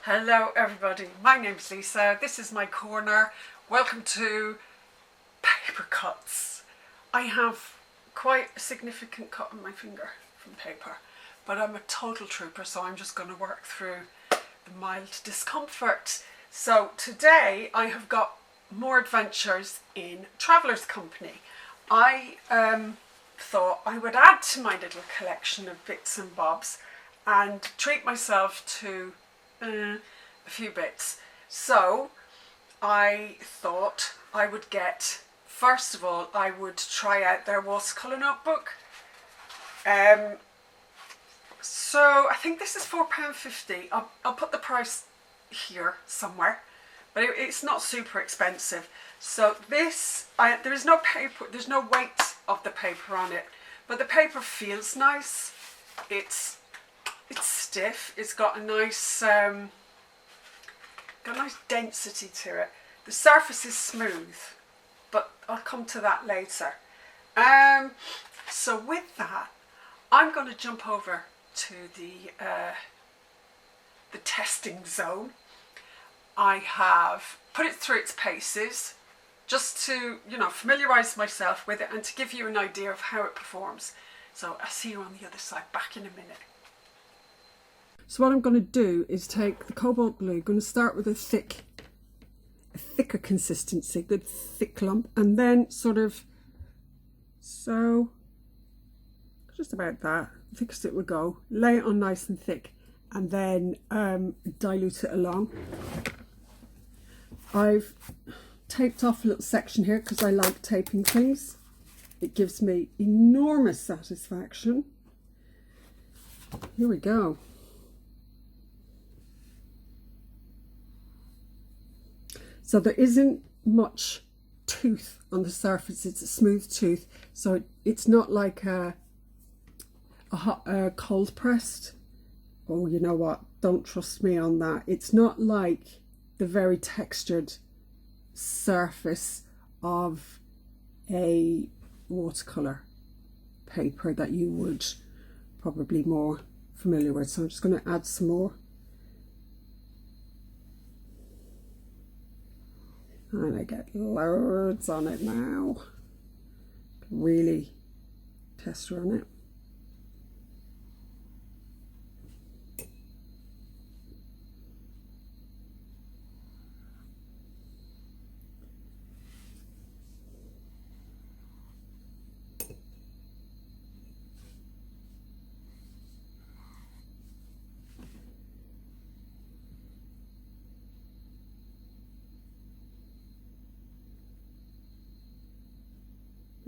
Hello everybody, my name's Lisa, this is my corner. Welcome to paper cuts. I have quite a significant cut on my finger from paper, but I'm a total trooper, so I'm just going to work through the mild discomfort. So today I have got more adventures in Traveller's Company. I thought I would add to my little collection of bits and bobs and treat myself to a few bits. So I thought I would get, first of all, I would try out their Watercolor Notebook. So I think this is £4.50. I'll put the price here somewhere, but it's not super expensive. So this, there is no paper, there's no weight of the paper on it, but the paper feels nice. It's stiff. It's got a nice density to it. The surface is smooth, but I'll come to that later. So with that, I'm going to jump over to the testing zone. I have put it through its paces just to, familiarise myself with it and to give you an idea of how it performs. So I'll see you on the other side, back in a minute. So what I'm going to do is take the cobalt blue, going to start with a thicker consistency, good thick lump, and then sort of, so just about that, thickest it would go, lay it on nice and thick, and then dilute it along. I've taped off a little section here because I like taping things. It gives me enormous satisfaction. Here we go. So there isn't much tooth on the surface, it's a smooth tooth, so it's not like a cold pressed. Oh, you know what, don't trust me on that. It's not like the very textured surface of a watercolour paper that you would probably more familiar with. So I'm just going to add some more. And I get loads on it now. Really test run it.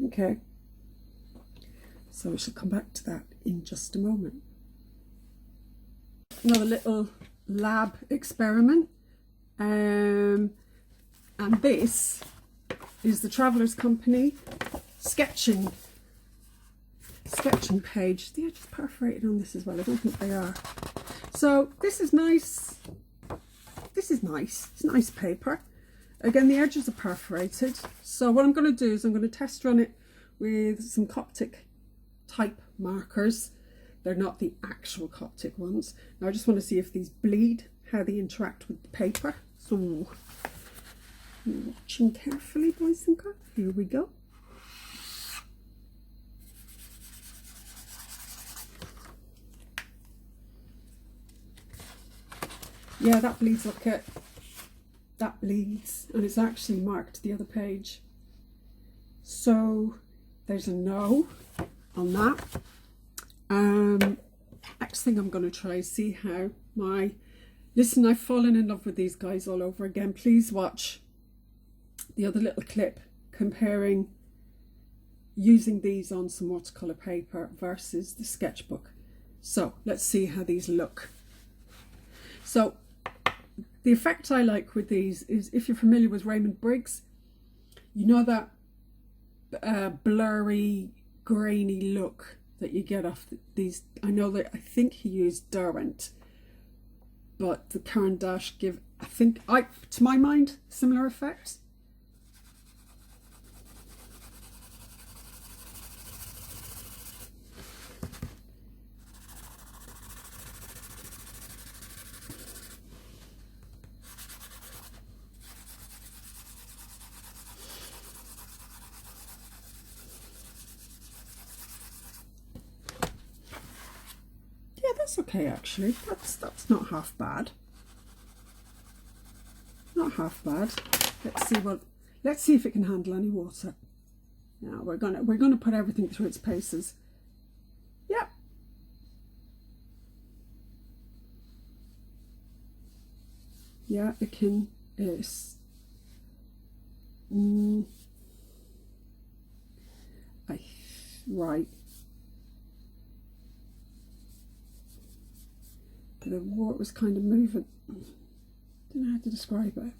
Okay, so we shall come back to that in just a moment. Another little lab experiment, and this is the Traveller's Company sketching page. The edge is perforated on this as well. I don't think they are. So this is nice. This is nice. It's nice paper. Again, the edges are perforated. So what I'm going to do is I'm going to test run it with some Coptic type markers. They're not the actual Coptic ones. Now I just want to see if these bleed, how they interact with the paper. So watching carefully, boys and girls. Here we go. Yeah, that bleeds, look at that bleeds, and it's actually marked the other page. So there's a no on that. Next thing I'm going to try is see how my, listen, I've fallen in love with these guys all over again. Please watch the other little clip comparing using these on some watercolour paper versus the sketchbook. So let's see how these look. So the effect I like with these is, if you're familiar with Raymond Briggs, you know that blurry, grainy look that you get off these. I know that, I think he used Derwent, but the Caran D'Ache give, I think, to my mind, similar effect. That's okay actually. That's not half bad. Not half bad. Let's see if it can handle any water. Now we're gonna put everything through its paces. Yep. Yeah, it can. Right. The water was kind of moving. Don't know how to describe it.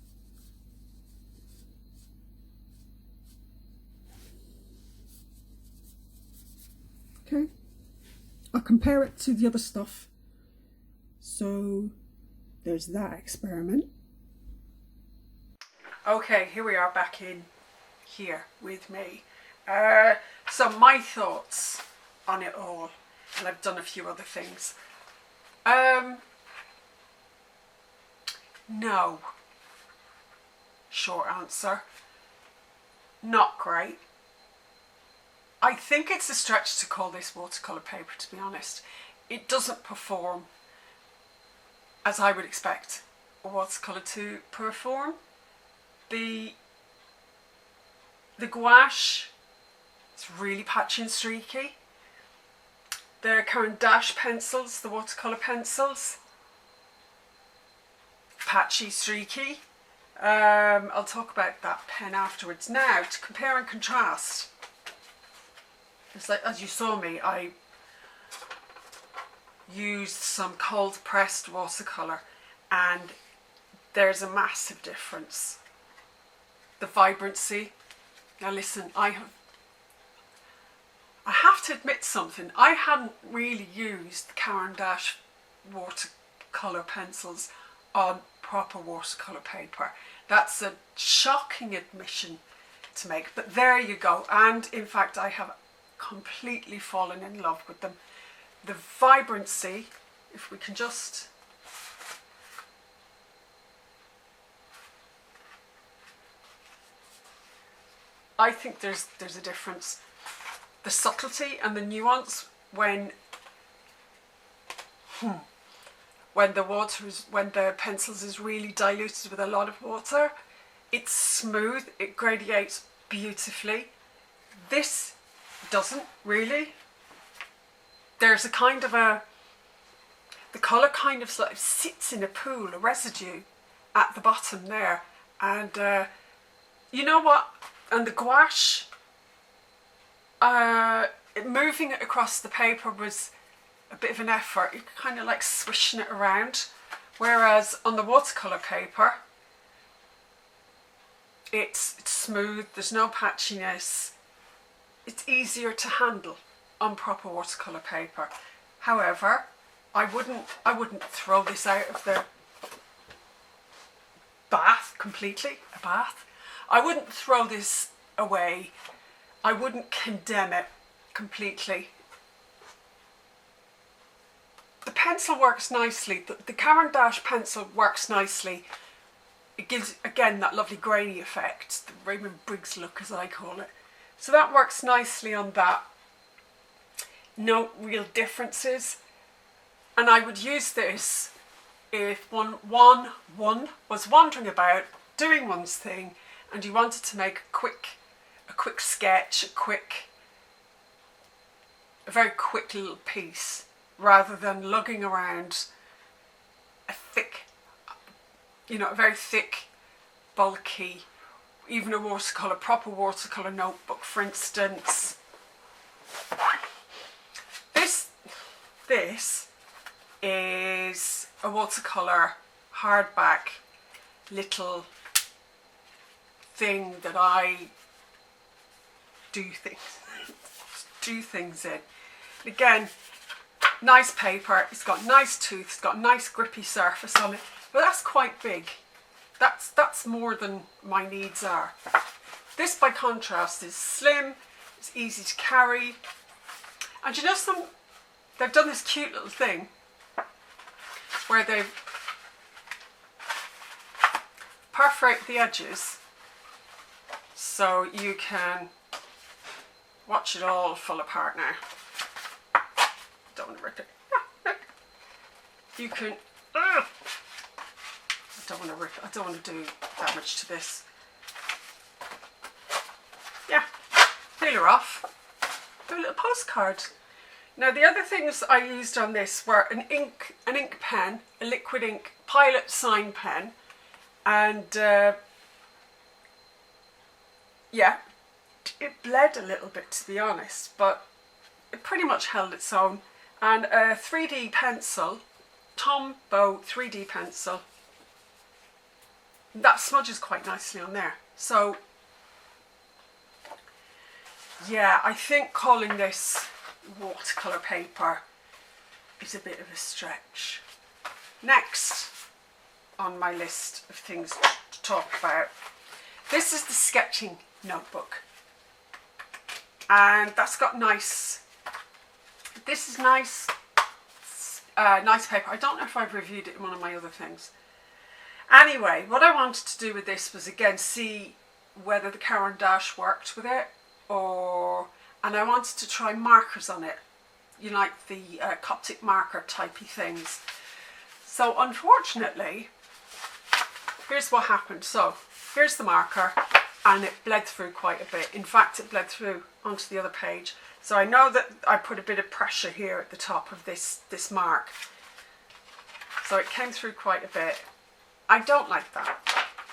Okay, I'll compare it to the other stuff. So there's that experiment. Okay, here we are back in here with me. So my thoughts on it all, and I've done a few other things. No. Short answer. Not great. I think it's a stretch to call this watercolour paper, to be honest. It doesn't perform as I would expect a watercolour to perform. The gouache is really patchy and streaky. The Caran D'Ache pencils, the watercolour pencils, patchy, streaky. I'll talk about that pen afterwards. Now, to compare and contrast, it's like, as you saw me, I used some cold pressed watercolour, and there's a massive difference. The vibrancy. Now listen, I have to admit something. I hadn't really used the Caran D'Ache watercolour pencils on proper watercolour paper. That's a shocking admission to make, but there you go. And in fact, I have completely fallen in love with them. The vibrancy, if we can just... I think there's a difference. The subtlety and the nuance when the pencils is really diluted with a lot of water. It's smooth, it gradiates beautifully. This doesn't really. There's a kind of the colour kind of sort of sits in a pool, a residue at the bottom there. And you know what? And the gouache, moving it across the paper was a bit of an effort. You're kind of like swishing it around. Whereas on the watercolour paper, it's smooth, there's no patchiness. It's easier to handle on proper watercolour paper. However, I wouldn't throw this out of the bath completely. A bath. I wouldn't throw this away. I wouldn't condemn it completely. The pencil works nicely. The Caran D'Ache pencil works nicely. It gives, again, that lovely grainy effect, the Raymond Briggs look as I call it. So that works nicely on that. No real differences. And I would use this if one was wandering about doing one's thing and you wanted to make a quick sketch, a very quick little piece, rather than lugging around a thick, a very thick, bulky, even a proper watercolour notebook, for instance. This is a watercolour hardback little thing that I do things in. Again, nice paper, it's got nice tooth, it's got a nice grippy surface on it, but that's quite big. That's more than my needs are. This, by contrast, is slim, it's easy to carry, and they've done this cute little thing where they've perforated the edges so you can watch it all fall apart now. Don't want to rip it. You can, I don't want to do that much to this. Yeah, peel her off, do a little postcard. Now the other things I used on this were an ink pen, a liquid ink Pilot sign pen, and yeah, it bled a little bit to be honest, but it pretty much held its own. And a 3D pencil, Tombow 3D pencil, that smudges quite nicely on there. So yeah, I think calling this watercolour paper is a bit of a stretch. Next on my list of things to talk about, this is the sketching notebook, and that's got nice, this is nice nice paper. I don't know if I've reviewed it in one of my other things. Anyway, what I wanted to do with this was again see whether the Caran D'Ache worked with it, and I wanted to try markers on it, you know, like the Coptic marker typey things. So unfortunately, here's what happened. So here's the marker, and it bled through quite a bit. In fact, it bled through onto the other page. So I know that I put a bit of pressure here at the top of this mark. So it came through quite a bit. I don't like that.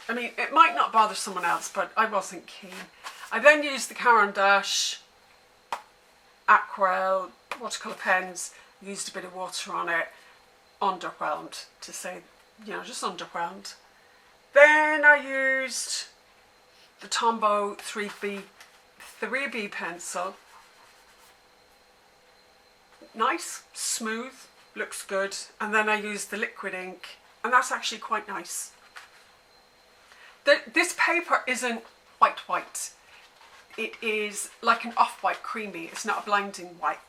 I mean, it might not bother someone else, but I wasn't keen. I then used the Caran D'Ache aquarelle watercolour pens, used a bit of water on it, underwhelmed, to say, you know, just underwhelmed. Then I used the Tombow 3B pencil. Nice, smooth, looks good. And then I used the liquid ink, and that's actually quite nice. This paper isn't white. It is like an off-white creamy. It's not a blinding white.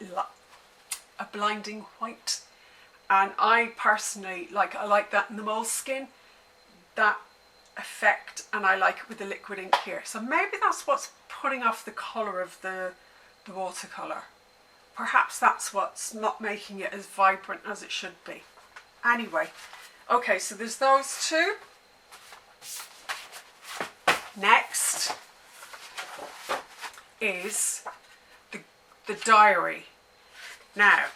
And I personally I like that in the moleskin, that effect, and I like it with the liquid ink here. So maybe that's what's putting off the colour of the watercolour. Perhaps that's what's not making it as vibrant as it should be. Anyway, okay, so there's those two. Next is the diary. Now,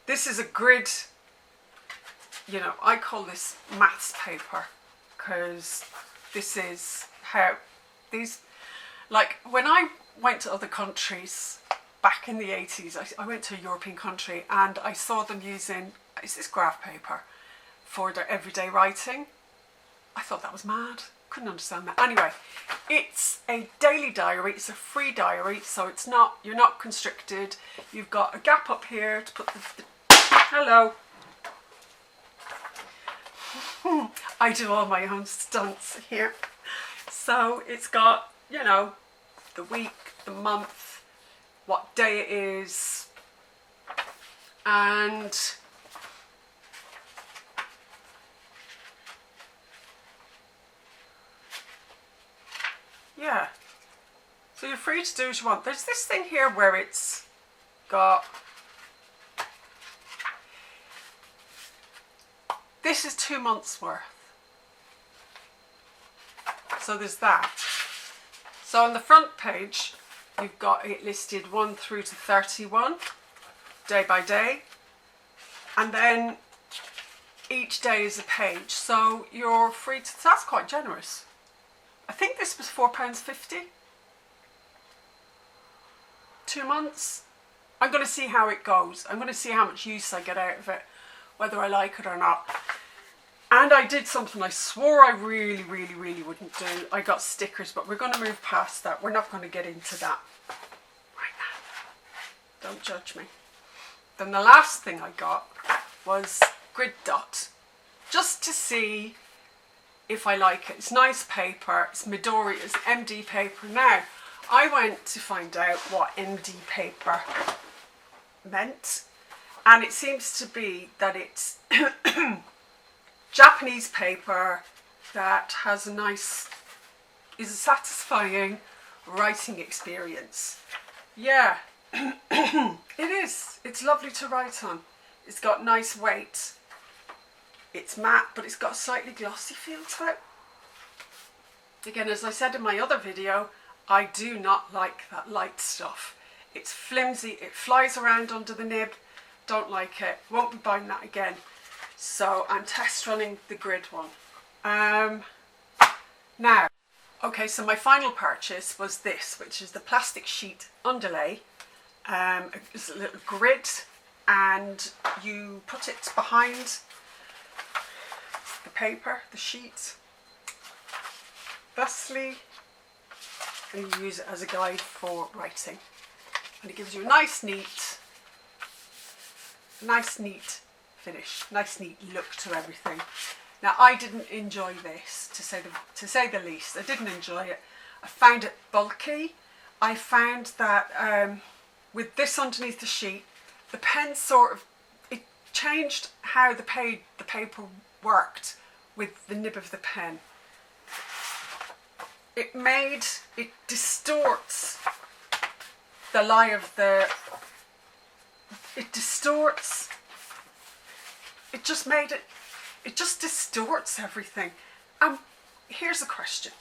this is a grid, you know, I call this maths paper, because this is how these, like when I went to other countries back in the 80s, I went to a European country and I saw them using, is this graph paper for their everyday writing. I thought that was mad. Couldn't understand that. Anyway, it's a daily diary. It's a free diary, so it's not, you're not constricted. You've got a gap up here to put the hello. I do all my own stunts here. So it's got, you know, the week, the month, what day it is, and yeah, so you're free to do what you want. There's this thing here where it's got, this is 2 months worth. So there's that. So on the front page, you've got it listed 1 through to 31, day by day. And then each day is a page. So you're free to, that's quite generous. I think this was £4.50. 2 months. I'm going to see how it goes. I'm going to see how much use I get out of it, whether I like it or not. And I did something I swore I really wouldn't do. I got stickers, but we're going to move past that. We're not going to get into that right now. Don't judge me. Then the last thing I got was grid dot, just to see if I like it. It's nice paper. It's Midori. It's MD paper. Now, I went to find out what MD paper meant, and it seems to be that it's Japanese paper that has a nice, is a satisfying writing experience. Yeah, it is. It's lovely to write on. It's got nice weight. It's matte, but it's got a slightly glossy feel to it. Again, as I said in my other video, I do not like that light stuff. It's flimsy, it flies around under the nib. Don't like it. Won't be buying that again. So I'm test running the grid one. Now, okay, so my final purchase was this, which is the plastic sheet Underlay. It's a little grid, and you put it behind the paper, the sheet, thusly, and you use it as a guide for writing. And it gives you a nice neat finish, nice neat look to everything. Now, I didn't enjoy this, to say the least. I didn't enjoy it. I found it bulky. I found that with this underneath the sheet, the pen it changed how the paper worked with the nib of the pen. It distorts the lie of the, it just distorts everything. Here's a question.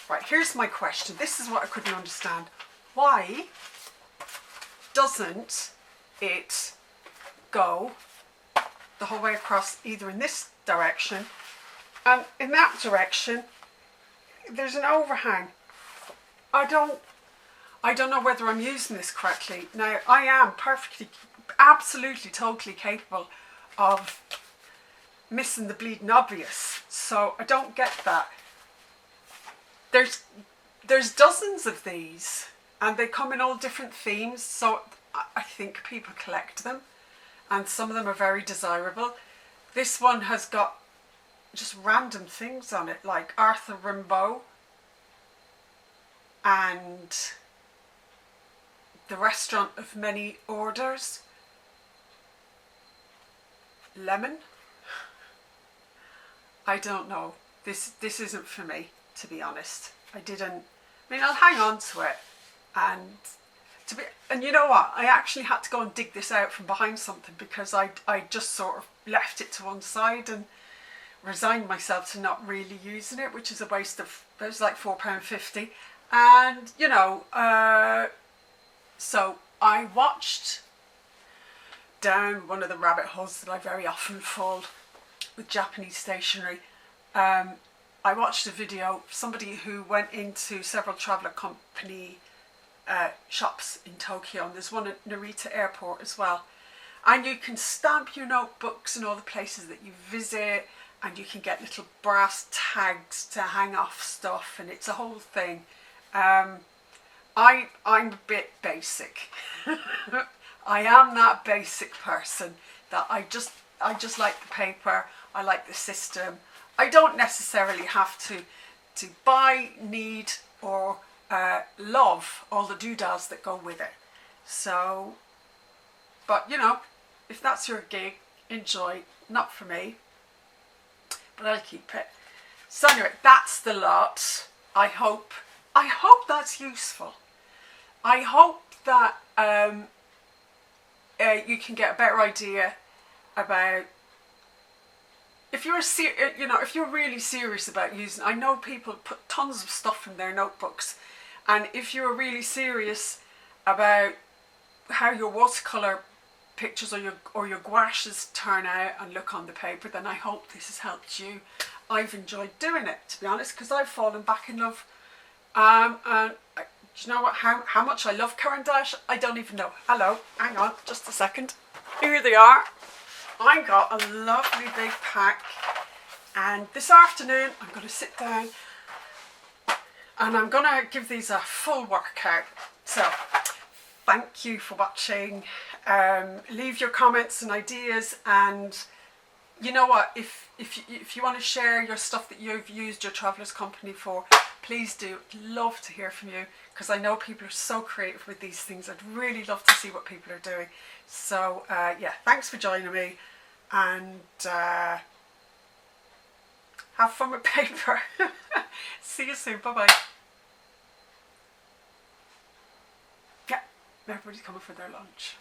Right, here's my question. This is what I couldn't understand. Why doesn't it go the whole way across, either in this direction and in that direction? There's an overhang. I don't know whether I'm using this correctly. Now, I am absolutely, totally capable of missing the bleeding obvious, so I don't get that. There's dozens of these, and they come in all different themes, so I think people collect them, and some of them are very desirable. This one has got just random things on it, like Arthur Rimbaud and the Restaurant of Many Orders, lemon. I don't know. This isn't for me, to be honest. I'll hang on to it, and you know what? I actually had to go and dig this out from behind something, because I just sort of left it to one side and resigned myself to not really using it, which is a waste of, it was like £4.50. And, you know, so I watched down one of the rabbit holes that I very often fall with Japanese stationery. I watched a video of somebody who went into several traveller company shops in Tokyo, and there's one at Narita Airport as well. And you can stamp your notebooks in all the places that you visit, and you can get little brass tags to hang off stuff, and it's a whole thing. I'm a bit basic. I am that basic person that I just like the paper, I like the system. I don't necessarily have to buy, need, or love all the doodads that go with it. So, but you know, if that's your gig, enjoy. Not for me, but I'll keep it. So anyway, that's the lot. I hope that's useful. I hope that you can get a better idea about, if you're really serious about using. I know people put tons of stuff in their notebooks, and if you're really serious about how your watercolor pictures or your gouaches turn out and look on the paper, then I hope this has helped you. I've enjoyed doing it, to be honest, because I've fallen back in love. And do you know what? How much I love Caran D'Ache? I don't even know. Hello, hang on, just a second. Here they are. I got a lovely big pack, and this afternoon I'm going to sit down and I'm going to give these a full workout. So, thank you for watching. Leave your comments and ideas, and you know what, if you want to share your stuff that you've used your Travellers Company for, please do. I'd love to hear from you, because I know people are so creative with these things. I'd really love to see what people are doing. So yeah, thanks for joining me, and have fun with paper. See you soon. Bye bye. Yeah, everybody's coming for their lunch.